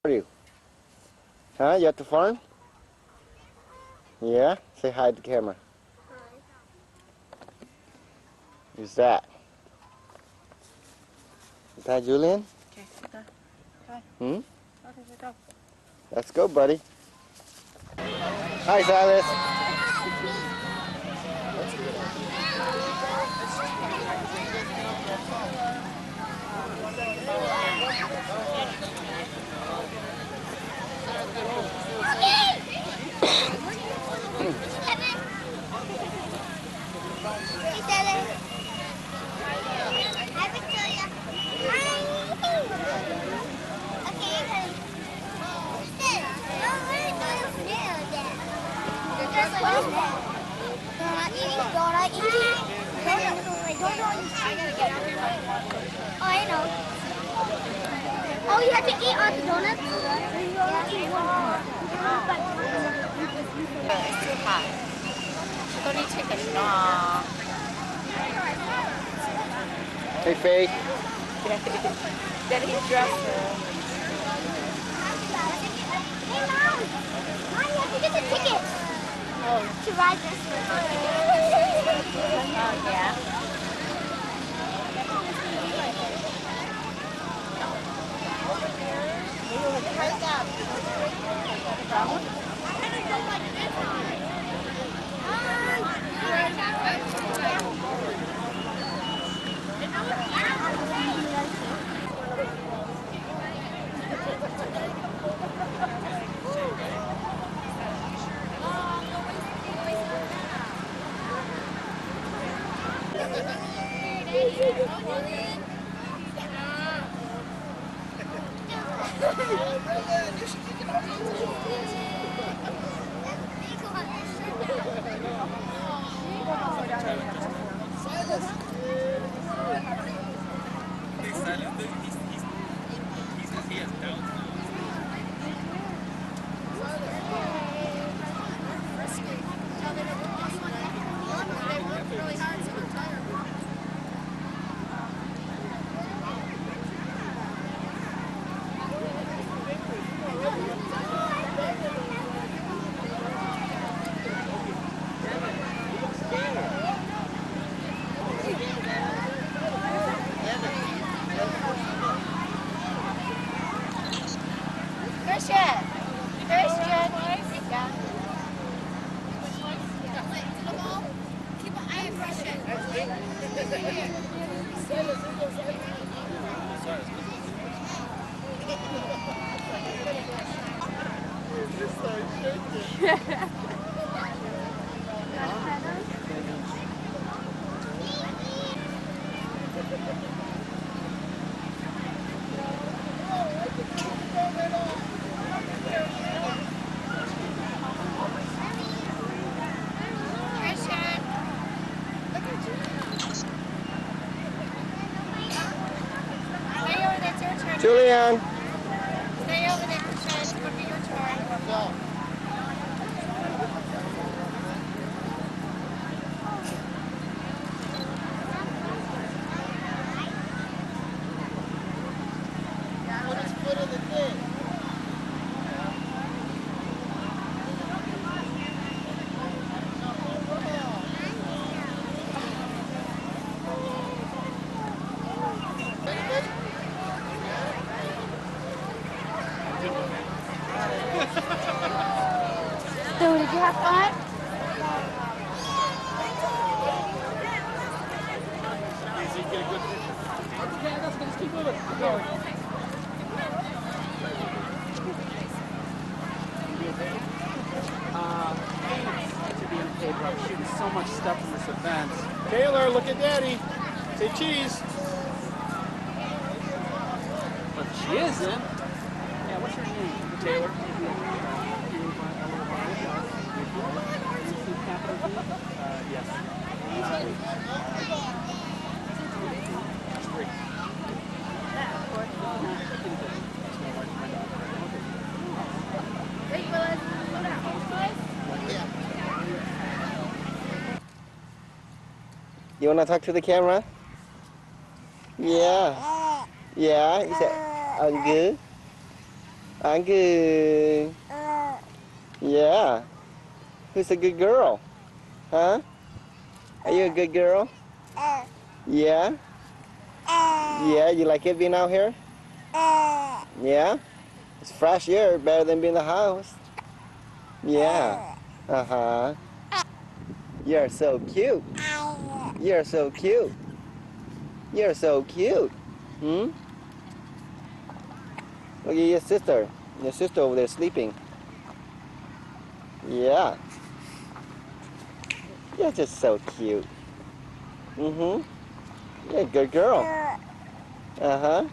How are you? Huh? You at the farm? Yeah? Say hi to the camera. Who's that? Is that Julian? Okay, go. Go. Hmm? Okay, go. Let's go, buddy. Hi, Silas. Oh, you have to eat all the donuts? Eat one. It's too hot. You don't need chicken. No. Hey, Faye. Then he dressed her. Hey, Mom! Mom, you have to get the ticket to ride this one. Oh, yeah. Julian. Stay over there, Christian. It's going to be your turn. So, did you have fun? Shooting so much stuff in this event. Taylor, look at Daddy. Say cheese. But she isn't. Yeah, what's her name? Taylor. You want to talk to the camera? Yeah. Yeah, you said, I'm good. I'm good. Yeah. Who's a good girl? Huh? Are you a good girl? Yeah? Yeah, you like it being out here? Yeah? It's fresh air, better than being in the house. Yeah. Uh-huh. You're so cute. You're so cute. You're so cute. Hmm? Look at your sister. Your sister over there sleeping. Yeah. You're just so cute. Mm-hmm. You're a good girl. Uh-huh.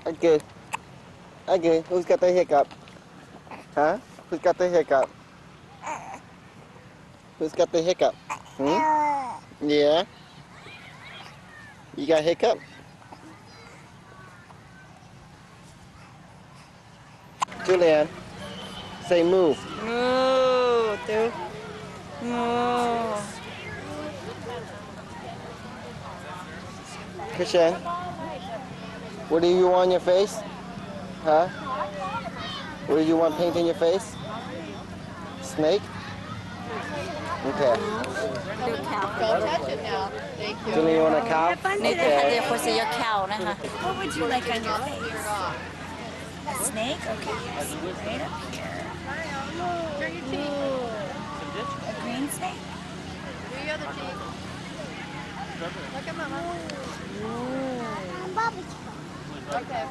Okay. Okay. Who's got the hiccup? Huh? Who's got the hiccup? Who's got the hiccup? Hmm? Yeah? You got hiccup? Julian, say move. Moo, tu. Moo. Christian, what do you want on your face? Huh? What do you want paint in your face? Snake? Okay. Don't touch it now. Thank you. Julian, you want a cow? นี่คือ Okay. เดี๋ยวคนจะยกแขวนะคะ What would you like on your face? A snake? Okay, yes. Right up here. Turn your cheek. A green snake? Do your other cheek. Look at mama. Okay.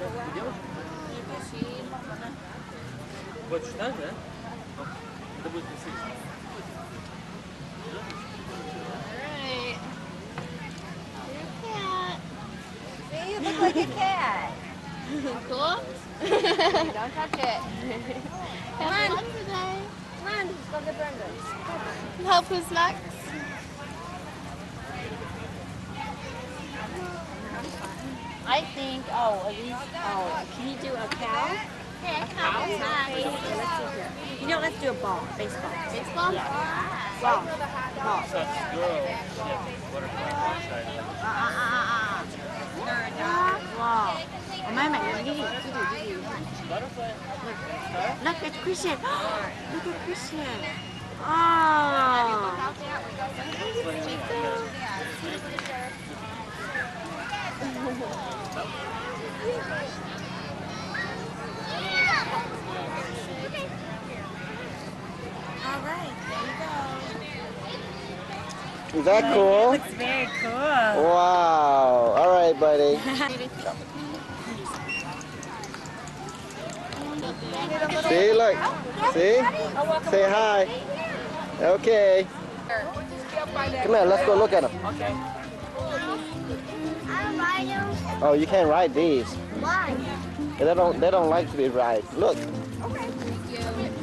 Хочешь так, да? Это будет красиво. Alright. See, you look like a cat. Cool? Don't touch it. Come on. Come on, go get Brenda. Help who's next? I think, at least, can you do a cow? Okay, come on. You know, let's do a ball, baseball. Baseball? Ball. Girl. Butterfly outside. Wow. Oh, my, Butterfly. Look at Christian. Look at Christian. Oh. All right, there you go. Is that cool? Looks very cool. Wow. All right, buddy. See, look. See? Say hi. Okay. Come here, let's go look at them. I'm riding. Oh, you can't ride these. Why? They don't like to be ride. Look.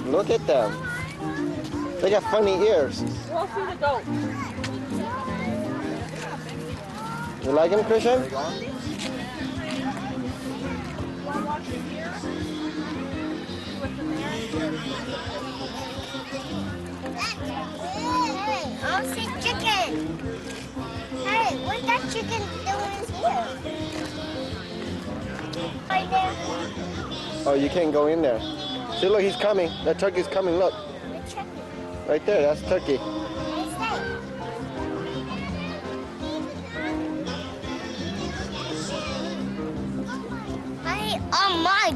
Look at them. They got funny ears. You like him, Christian? I see chicken. Hey, what's that chicken doing here? Right there. Oh, you can't go in there. See, look, he's coming. That turkey's coming. Look. Which chicken? Right there, that's turkey. What's that? Hey, oh my